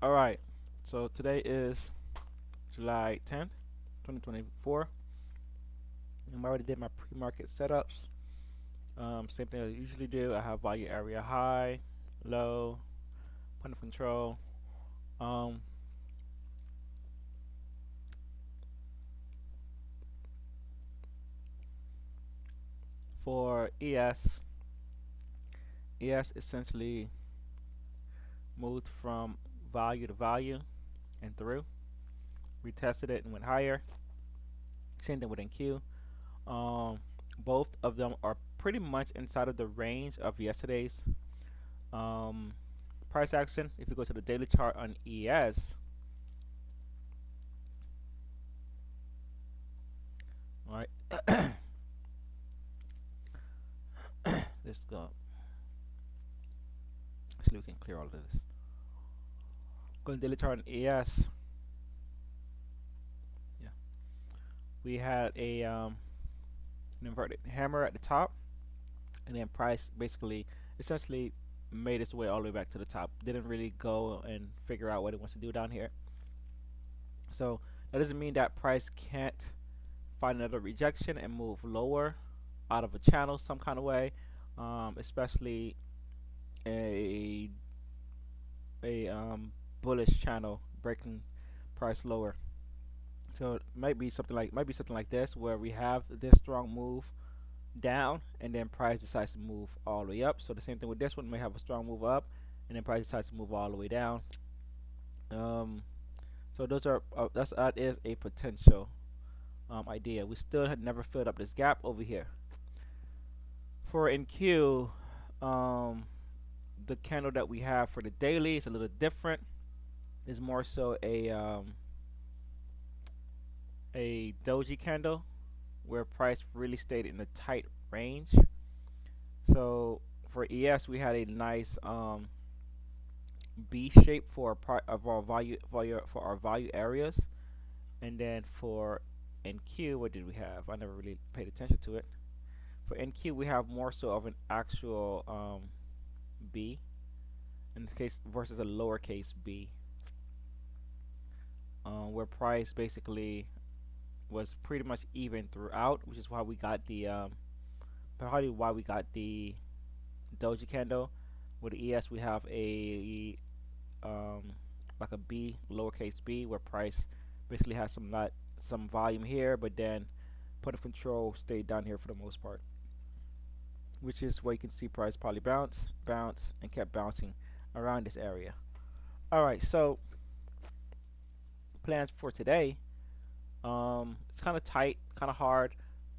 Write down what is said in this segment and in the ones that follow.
All right. So today is July 10th, 2024. I already did my pre-market setups. Same thing I usually do. I have value area high, low, point of control. Um, for ES essentially moved from value to value and through. Retested it and went higher. Same thing with NQ. Um, both of them are pretty much inside of the range of yesterday's um, price action. If you go to the daily chart on ES, all right, let's go. Actually, we can clear all of this. Go to the daily chart on ES. Yeah, we had an inverted hammer at the top, and then price basically, essentially, made its way all the way back to the top. Didn't really go and figure out what it wants to do down here. So that doesn't mean that price can't find another rejection and move lower out of a channel some kind of way, especially a bullish channel breaking price lower. So it might be something like this where we have this strong move down and then price decides to move all the way up. So the same thing with this one, may have a strong move up and then price decides to move all the way down. Um, so that is a potential idea. We still had never filled up this gap over here. For NQ, the candle that we have for the daily is a little different. It's more so a doji candle where price really stayed in a tight range. So for ES, we had a nice B shape for our value areas, and then for NQ, what did we have? I never really paid attention to it. For NQ, we have more so of an actual B in this case versus a lowercase b, where price basically was pretty much even throughout, which is why we got the probably why we got the doji candle. With the ES, we have a um, like a B, lowercase b, where price basically has some volume here, but then point of control stayed down here for the most part, which is where you can see price probably bounce, and kept bouncing around this area. All right, so plans for today. It's kind of tight, kind of hard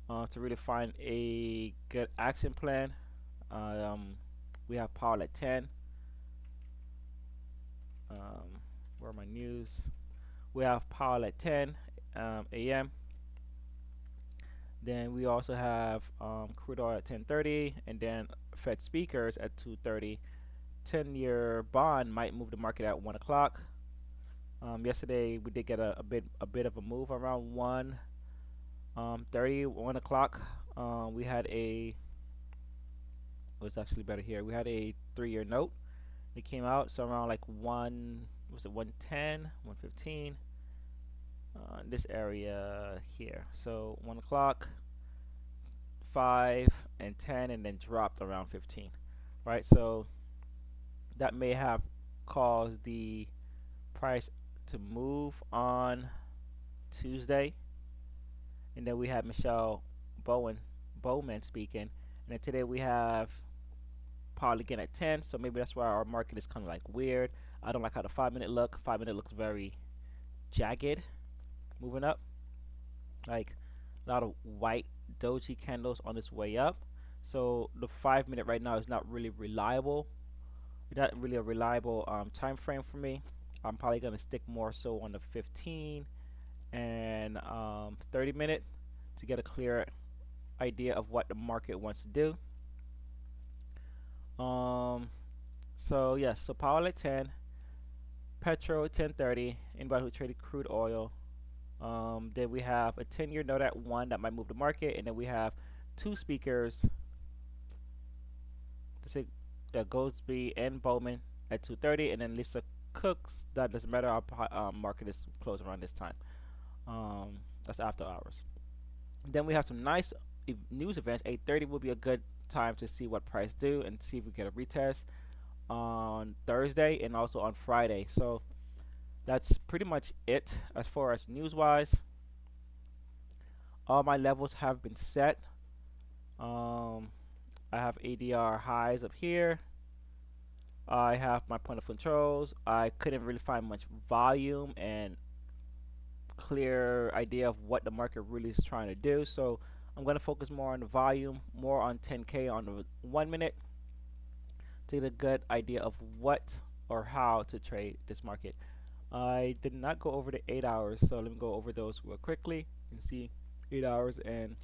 to really find a good action plan. Um, we have Powell at 10. Where are my news? We have Powell at 10 a.m. Then we also have crude oil at 10:30, and then Fed speakers at 2:30. 10-year bond might move the market at 1 o'clock. Yesterday we did get a bit of a move around 1:30, 1 o'clock. We had a was actually better here. We had a 3-year note. It came out so around like 110, 115. This area here. So 1 o'clock, 5 and 10, and then dropped around 15. Right. So that may have caused the price to move on Tuesday, and then we had Michelle Bowman speaking, and then today we have Paul again at 10. So maybe that's why our market is kind of like weird. I don't like how the 5 minute look. 5 minute looks very jagged, moving up, like a lot of white doji candles on its way up. So the 5 minute right now is not really reliable. Not really a reliable time frame for me. I'm probably gonna stick more so on the 15 and 30 minute to get a clear idea of what the market wants to do. Um, so yes, so Powell at 10, Petro at 10:30. Anybody who traded crude oil. Then we have a 10-year note at 1 that might move the market, and then we have two speakers, to say, Goldsby and Bowman at 2:30, and then Lisa cooks, that doesn't matter. Our market is closed around this time. Um, that's after hours. Then we have some nice news events. 8:30 will be a good time to see what price do and see if we get a retest on Thursday and also on Friday. So that's pretty much it as far as news wise. All my levels have been set. Um, I have ADR highs up here. I have my point of controls. I couldn't really find much volume and clear idea of what the market really is trying to do. So I'm going to focus more on the volume, more on 10K on the 1 minute to get a good idea of what or how to trade this market. I did not go over the 8 hours, so let me go over those real quickly and see 8 hours and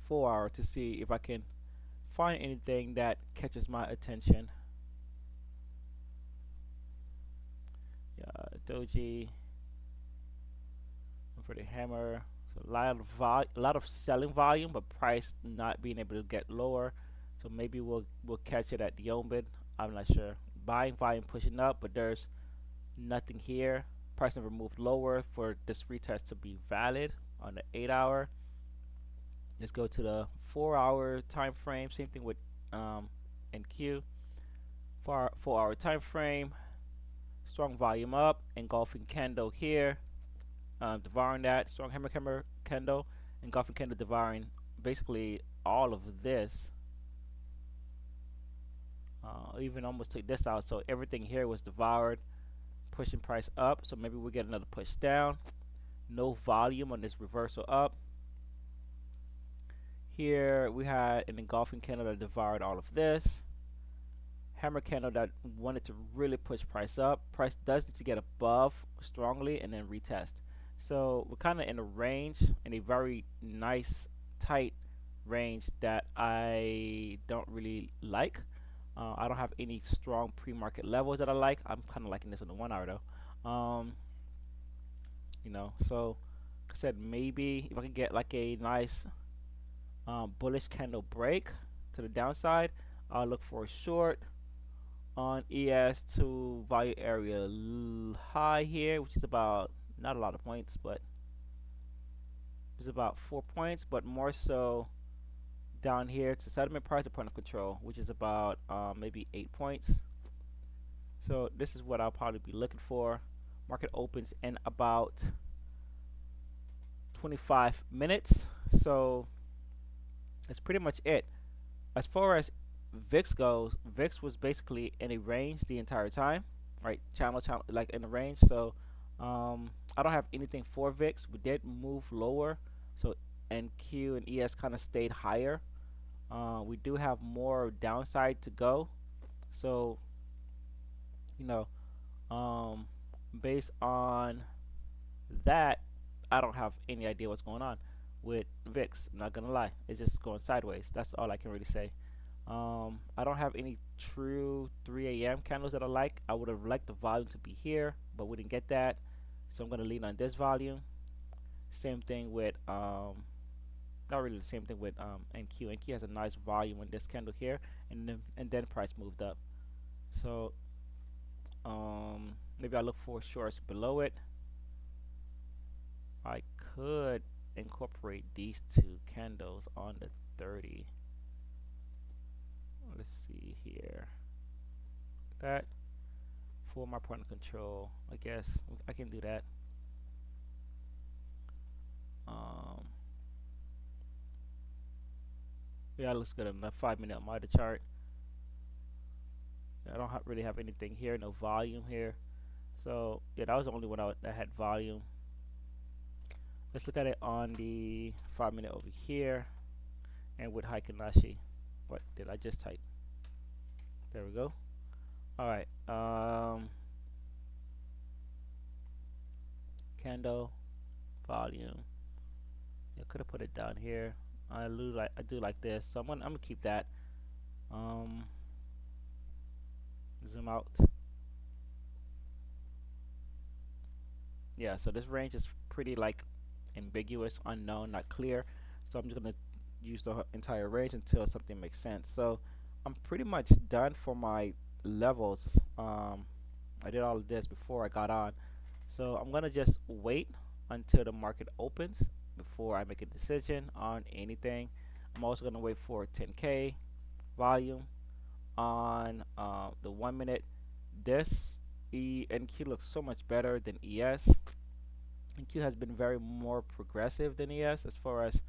4 hours to see if I can find anything that catches my attention. Doji for the hammer. So a lot of selling volume, but price not being able to get lower. So maybe we'll catch it at the open. I'm not sure. Buying volume pushing up, but there's nothing here. Price never moved lower for this retest to be valid on the 8 hour. Let's go to the 4 hour time frame. Same thing with NQ. 4 hour time frame. Strong volume up, engulfing candle here, devouring that. Strong hammer candle, engulfing candle devouring basically all of this. Even almost took this out, so everything here was devoured, pushing price up. So maybe we get another push down. No volume on this reversal up. Here we had an engulfing candle that devoured all of this. Hammer candle that wanted to really push price up. Price does need to get above strongly and then retest. So we're kind of in a range, in a very nice tight range that I don't really like. I don't have any strong pre-market levels that I like. I'm kind of liking this on the 1 hour though. So like I said, maybe if I can get like a nice bullish candle break to the downside, I'll look for a short on ES to value area high here, which is about not a lot of points, but it's about 4 points, but more so down here to settlement price to point of control, which is about maybe 8 points. So this is what I'll probably be looking for. Market opens in about 25 minutes, so that's pretty much it. As far as VIX goes, VIX was basically in a range the entire time, right? Channel, like in a range. So I don't have anything for VIX. We did move lower, so NQ and ES kind of stayed higher. We do have more downside to go, so you know, based on that, I don't have any idea what's going on with VIX. I'm not gonna lie, it's just going sideways. That's all I can really say. I don't have any true 3 a.m. candles that I like. I would have liked the volume to be here, but we didn't get that, so I'm gonna lean on this volume. Same thing with not really the same thing with NQ. NQ has a nice volume on this candle here, and then price moved up. So maybe I look for shorts below it. I could incorporate these two candles on the 30. Let's see here. That for my point of control, I guess I can do that. Yeah, it looks good on the 5-minute monitor chart. I don't really have anything here, no volume here. So yeah, that was the only one that had volume. Let's look at it on the 5-minute over here, and with Heikin-Nashi. What did I just type? There we go. All right. Candle volume. I could have put it down here. I do like this, so I'm gonna keep that. Zoom out. Yeah, so this range is pretty like ambiguous, unknown, not clear. So I'm just gonna use the entire range until something makes sense. So I'm pretty much done for my levels. I did all of this before I got on. So I'm gonna just wait until the market opens before I make a decision on anything. I'm also gonna wait for 10K volume on the 1 minute. This NQ looks so much better than ES. NQ has been very more progressive than ES as far as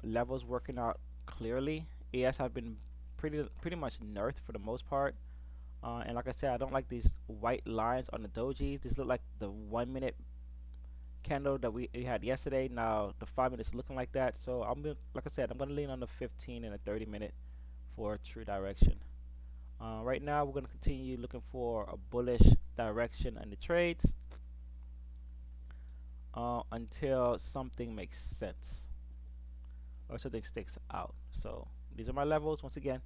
levels working out clearly. ES have been pretty much nerfed for the most part. And like I said, I don't like these white lines on the dojis. These look like the 1 minute candle that we had yesterday. Now the 5 minutes looking like that. So like I said, I'm gonna lean on the 15 and the 30 minute for true direction. Right now, we're gonna continue looking for a bullish direction in the trades until something makes sense or something sticks out. So these are my levels once again,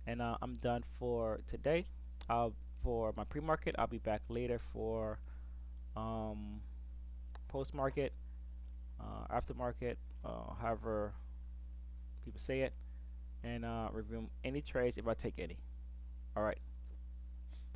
and I'm done for today. For my pre-market, I'll be back later for um, post-market, after-market, however people say it, and review any trades if I take any. All right.